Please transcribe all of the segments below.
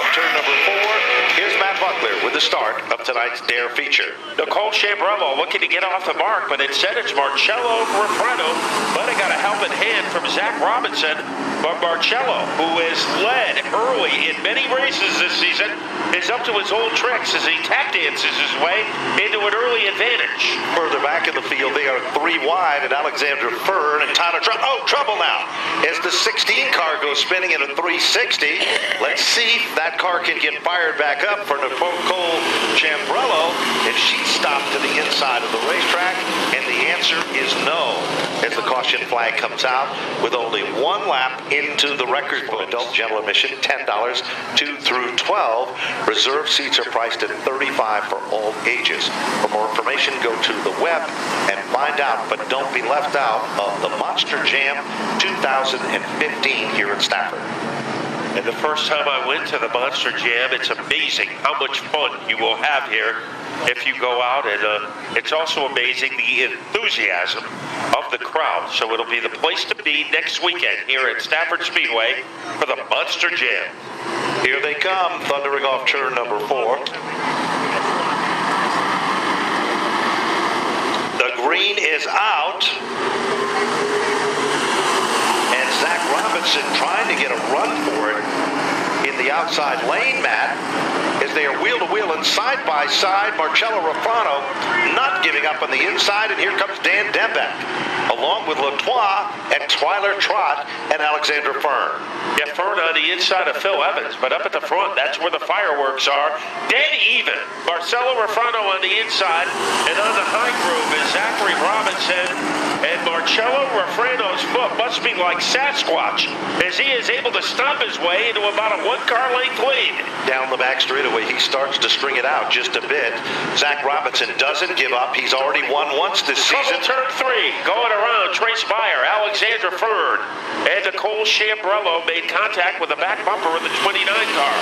off turn number 4. Here's Matt Buckler with the start of tonight's Dare feature. Nicole Chambrello looking to get off the mark, but instead it's Marcello Refreno. But it got a helping hand from Zach Robinson. But Marcello, who has led early in many races this season, is up to his old tricks as he tap dances his way into an early advantage. Further back in the field, they are 3 wide, and Alexander Fern and Tyler Trump. Oh, trouble now as the 16 car goes spinning in a 360. Let's see if that car can get fired back up for Nicole Chambrello if she stopped to the inside of the racetrack, and the answer is no, as the caution flag comes out with only 1 lap into the record book. Adult general admission, $10, 2 through 12. Reserve seats are priced at $35 for all ages. For more information, go to the web and find out, but don't be left out of the Monster Jam 2015 here in Stafford. And the first time I went to the Monster Jam, it's amazing how much fun you will have here if you go out. And it's also amazing the enthusiasm of the crowd. So it'll be the place to be next weekend here at Stafford Speedway for the Monster Jam. Here they come, thundering off turn number 4. The green is out. And Zach Robinson trying to get a run for it in the outside lane, Matt, as they are wheel-to-wheel and side-by-side. Marcello Refreno not giving up on the inside, and here comes Dan Dembeck, along with Latois and Twyler Trott and Alexander Fern. Yeah, Fern on the inside of Phil Evans, but up at the front, that's where the fireworks are. Dead even. Marcello Refreno on the inside, and on the high groove is Zachary Robinson. And Marcello Refreno's foot must be like Sasquatch, as he is able to stomp his way into about a 1-car length lead. Down the back straightaway, he starts to string it out just a bit. Zach Robinson doesn't give up. He's already won once this season. Turn 3, going around Trace Meyer, Alexander Fern, and Nicole Chambrello made contact with the back bumper of the 29 car.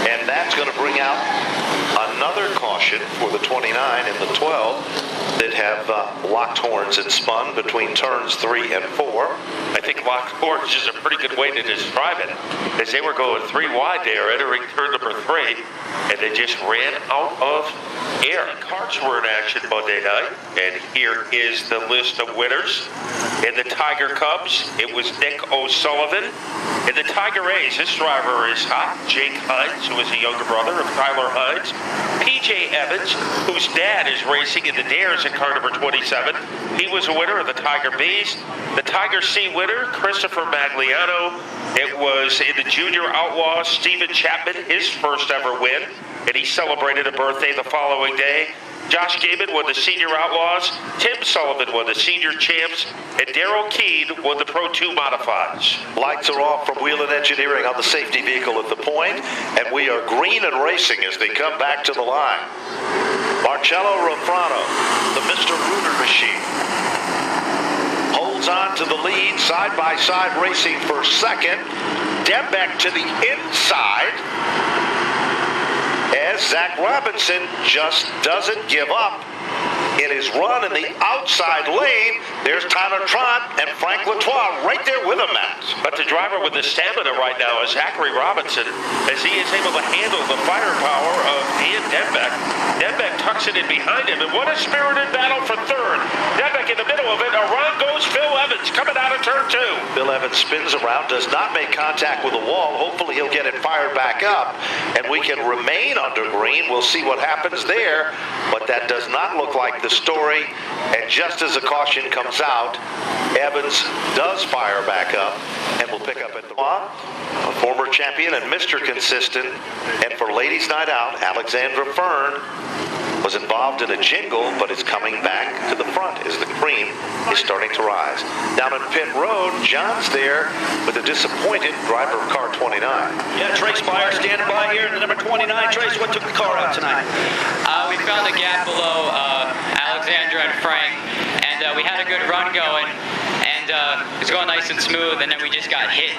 And that's going to bring out another caution for the 29 and the 12 that have locked horns and spun between turns 3 and 4. I think locked horns is a pretty good way to describe it, as they were going 3 wide there, entering turn number 3, and they just ran out of air. Carts were in action Monday night, and here is the list of winners. In the Tiger Cubs, it was Nick O'Sullivan. In the Tiger A's, this driver is hot. Jake Hines, who is a younger brother of Tyler Hines. P.J. Evans, whose dad is racing in the Dares in car number 27. He was a winner of the Tiger B's. The Tiger C winner, Christopher Magliano. It was in the Junior Outlaws, Stephen Chapman, his first ever win, and he celebrated a birthday the following day. Josh Gaiman won the Senior Outlaws, Tim Sullivan won the Senior Champs, and Darrell Keene won the Pro 2 Modifieds. Lights are off from Whelen Engineering on the safety vehicle at the point, and we are green and racing as they come back to the line. Marcello Refreno, the Mr. Ruder machine, holds on to the lead, side-by-side racing for second. Dembeck to the inside, as Zach Robinson just doesn't give up in his run in the outside lane. There's Tyler Trott and Frank Latois right there with him, Matt. But the driver with the stamina right now is Zachary Robinson, as he is able to handle the firepower of Dan Dembeck. Dembeck tucks it in behind him, and what a spirited battle for third. Dembeck in the middle of it. Around goes Phil Evans coming out of turn 2. Phil Evans spins around, does not make contact with the wall. Hopefully he'll get it fired back up, and we can remain under green. We'll see what happens there, but that does not look like the story. And just as the caution comes out, Evans does fire back up and will pick up at the bottom. A former champion and Mr. Consistent, and for Ladies Night Out, Alexandra Fern was involved in a jingle, but is coming back to the front as the cream is starting to rise. Down on pit road, John's there with a disappointed driver of car 29. Yeah, Trace Meyer standing by here in the number 29. Trace, what took the car out tonight? We found the gap below Alexandra and Frank, and we had a good run going, and it was going nice and smooth, and then we just got hit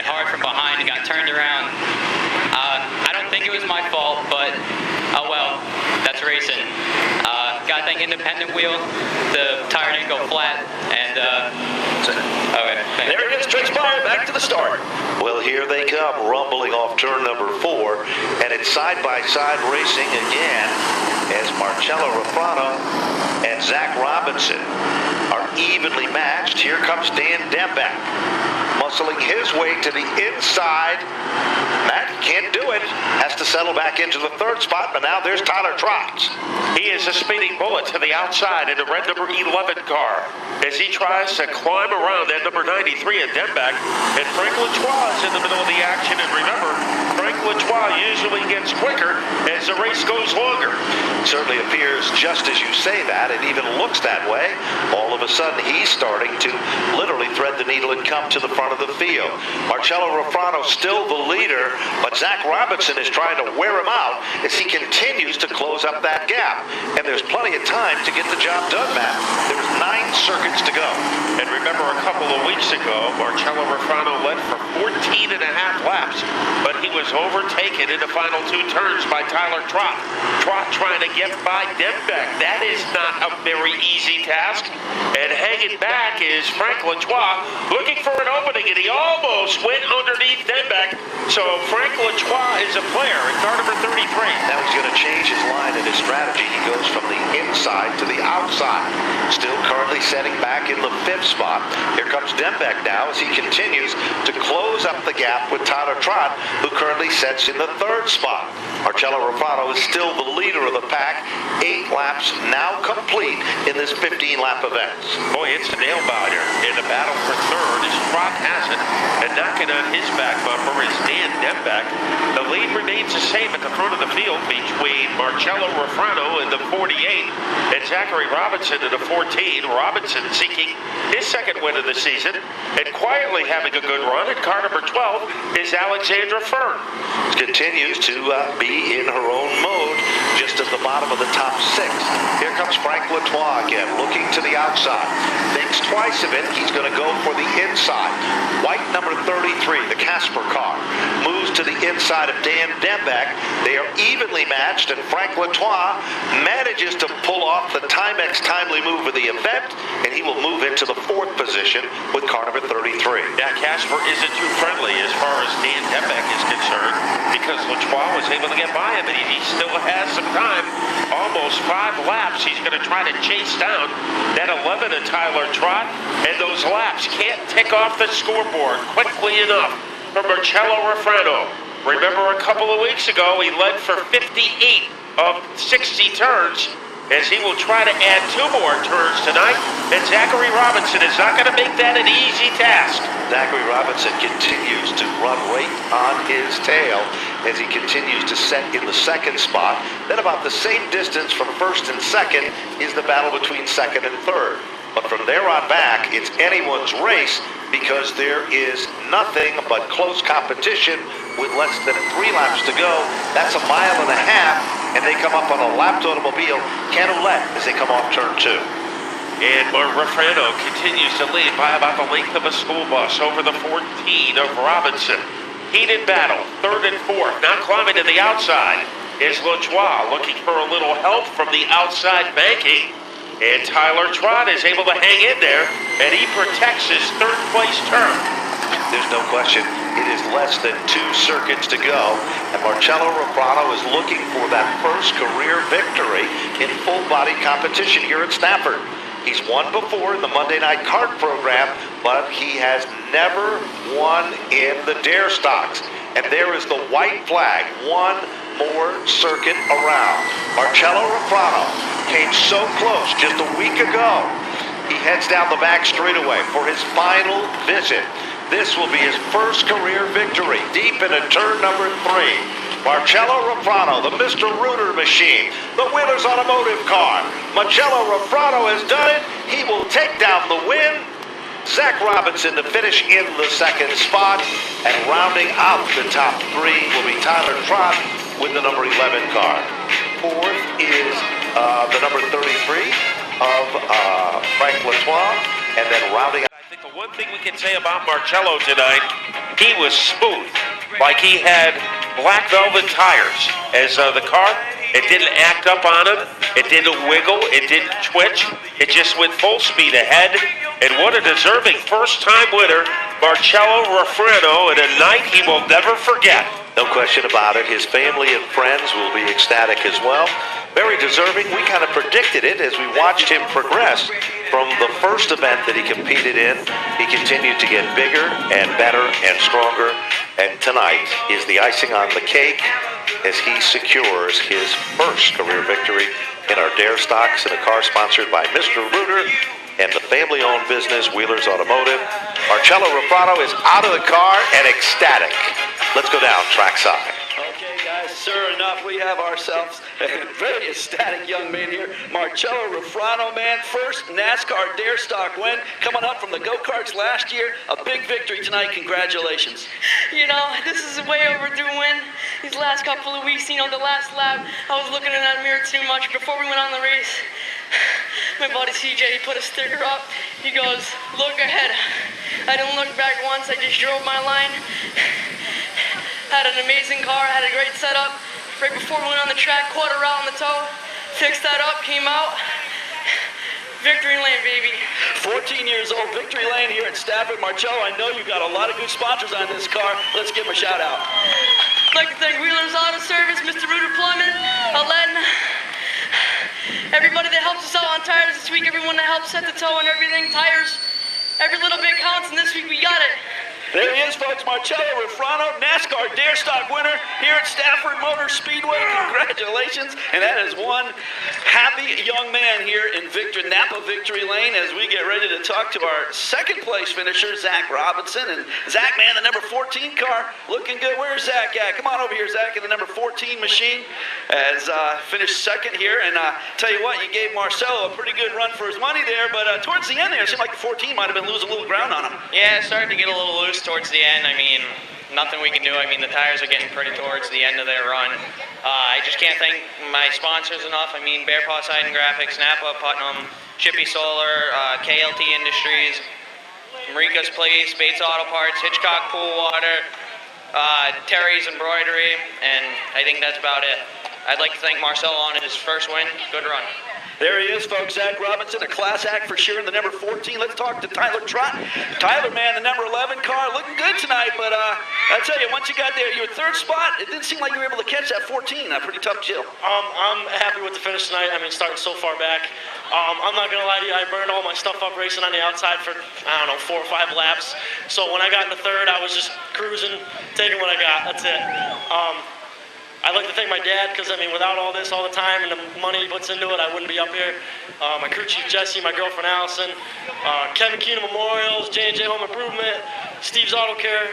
hard from behind and got turned around. I don't think it was my fault, but oh well, that's racing. got that independent wheel. The tire didn't go flat, and okay. There it is, transpired, back to the start. Well, here they come, rumbling off turn number 4, and it's side-by-side racing again as Marcello Refrano and Zach Robinson are evenly matched. Here comes Dan Dembeck, muscling his way to the inside. Matt can't do it. Has to settle back into the third spot, but now there's Tyler Trotz. He is a speeding bullet to the outside in the red number 11 car as he tries to climb around that number 93 at Dembeck. And Frank Latois is in the middle of the action. And remember, Frank Latois usually gets quicker as the race goes longer. Certainly appears just as you say that. It even looks that way. All of a sudden, he's starting to literally thread the needle and come to the front of the field. Marcello Refrano still the leader, but Zach Robinson is trying to wear him out as he continues to close up that gap. And there's plenty of time to get the job done, Matt. There's 9 circuits to go. And remember, a couple of weeks ago, Marcello Refrano led for 14 and a half laps, but he was overtaken in the final 2 turns by Tyler Trott. Trott trying to get by Dembeck. That is not a very easy task. And hanging back is Frank Latois looking for an opening, and he almost went underneath Dembeck. So Frank Latois is a player in car number 33. Now he's going to change his line and his strategy. He goes from the inside to the outside. Still currently setting back in the 5th spot. Here comes Dembeck now as he continues to close up the gap with Tyler Trott, who currently sets in the 3rd spot. Marcello Refrano is still the leader of the pack. 8 laps now complete in this 15-lap event. Boy, it's a nail-biter in the battle for 3rd as Trott has it. And knocking on his back bumper is Dan Dembeck. The lead remains the same at the front of the field between Marcello Refrano in the 48 and Zachary Robinson in the 14. Robinson seeking his 2nd win of the season and quietly having a good run. And car number 12 is Alexandra Fern. Continues to be in her own mode, just at the bottom of the top 6. Here comes Frank Latois again, looking to the outside. Thinks twice of it. He's going to go for the inside. White number 33, the Casper car, moves to the inside of Dan Dembeck. They are evenly matched, and Frank Latois manages to pull off the Timex timely move of the event, and he will move into the 4th position with car number 33. Now, Casper isn't too friendly as far as Dan Dembeck is concerned because Latois was able to get by him, and he still has some time. Almost 5 laps. He's going to try to chase down that 11 of Tyler Trott, and those laps can't tick off the scoreboard quickly enough for Marcello Refrano. Remember, a couple of weeks ago, he led for 58 of 60 turns, as he will try to add 2 more turns tonight, and Zachary Robinson is not going to make that an easy task. Zachary Robinson continues to run right on his tail as he continues to set in the 2nd spot. Then about the same distance from 1st and 2nd is the battle between 2nd and 3rd. But from there on back, it's anyone's race because there is nothing but close competition with less than 3 laps to go. That's a mile and a half, and they come up on a lapped automobile canolet as they come off turn 2. And Refrano continues to lead by about the length of a school bus over the 14 of Robinson. Heated battle, 3rd and 4th. Now climbing to the outside is Latois looking for a little help from the outside banking. And Tyler Trott is able to hang in there, and he protects his 3rd place turn. There's no question. It is less than 2 circuits to go, and Marcello Refrano is looking for that first career victory in full-body competition here at Stafford. He's won before in the Monday Night Kart program, but he has never won in the Dare Stocks. And there is the white flag, 1 more circuit around. Marcello Refrano came so close just a week ago. He heads down the back straightaway for his final visit. This will be his first career victory, deep into turn number 3. Marcello Refrano, the Mr. Rooter machine, the Wheelers Automotive car. Marcello Refrano has done it. He will take down the win. Zach Robinson to finish in the 2nd spot. And rounding out the top 3 will be Tyler Trott with the number 11 car. 4th is the number 33 of Frank Latois. And then rounding out. I think the one thing we can say about Marcello tonight, he was smooth, like he had black velvet tires, as the car It didn't act up on him. It didn't wiggle. It didn't twitch. It just went full speed ahead. And what a deserving first-time winner, Marcello Refrano, in a night he will never forget. No question about it. His family and friends will be ecstatic as well. Very deserving. We kind of predicted it as we watched him progress from the first event that he competed in. He continued to get bigger and better and stronger. And tonight is the icing on the cake as he secures his first career victory in our Dare Stocks in a car sponsored by Mr. Rooter and the family-owned business Wheelers Automotive. Marcello Refrano is out of the car and ecstatic. Let's go down trackside. Okay, guys, sure enough, we have ourselves a very ecstatic young man here. Marcello Refrano, man, first NASCAR Dare Stock win, coming up from the go-karts last year. A big victory tonight. Congratulations. You know, this is a way overdue win. These last couple of weeks, you know, the last lap, I was looking in that mirror too much before we went on the race. My buddy CJ, he put a sticker up. He goes, look ahead. I didn't look back once. I just drove my line. Had an amazing car, had a great setup. Right before we went on the track, caught a route on the toe. Fixed that up, came out. Victory lane, baby. 14 years old, Victory Lane here at Stafford. Marcello, I know you've got a lot of good sponsors on this car. Let's give them a shout out. I'd like to thank Wheelers Auto Service, Mr. Rooter Plumbing, Aladdin, everybody that helps us out on tires this week, everyone that helps set the toe and everything, tires, every little bit counts, and this week we got it. There he is, folks, Marcello Refrano, NASCAR Dare Stock winner here at Stafford Motor Speedway. Congratulations. And that is one happy young man here in Napa Victory Lane as we get ready to talk to our second place finisher, Zach Robinson. And Zach, man, the number 14 car, looking good. Where's Zach at? Come on over here, Zach, in the number 14 machine. As finished second here. And tell you what, you gave Marcello a pretty good run for his money there, but towards the end there, it seemed like the 14 might have been losing a little ground on him. Yeah, it started to get a little loose towards the end. I mean, nothing we can do. I mean, the tires are getting pretty towards the end of their run. I just can't thank my sponsors enough. I mean, Bear Paw Siding Graphics, Napa, Putnam, Chippy Solar, KLT Industries, Marika's Place, Bates Auto Parts, Hitchcock Pool Water, Terry's Embroidery, and I think that's about it. I'd like to thank Marcello on his first win. Good run. There he is, folks. Zach Robinson, a class act for sure in the number 14. Let's talk to Tyler Trott. Tyler, man, the number 11 car, looking good tonight. But I tell you, once you got there, you were third spot. It didn't seem like you were able to catch that 14. A pretty tough chill. I'm happy with the finish tonight. I mean, starting so far back. I'm not going to lie to you. I burned all my stuff up racing on the outside for, 4 or 5 laps. So when I got in the third, I was just cruising, taking what I got. That's it. I'd like to thank my dad because, without all this all the time and the money he puts into it, I wouldn't be up here. My crew chief, Jesse, my girlfriend, Allison, Kevin Keenan Memorials, J&J Home Improvement, Steve's Auto Care,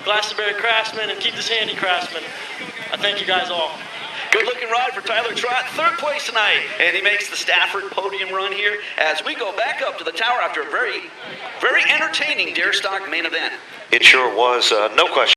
Glastonbury Craftsman, and Keep This Handy Craftsman. I thank you guys all. Good-looking ride for Tyler Trott, third place tonight. And he makes the Stafford podium run here as we go back up to the tower after a very, very entertaining Dare Stock main event. It sure was, no question.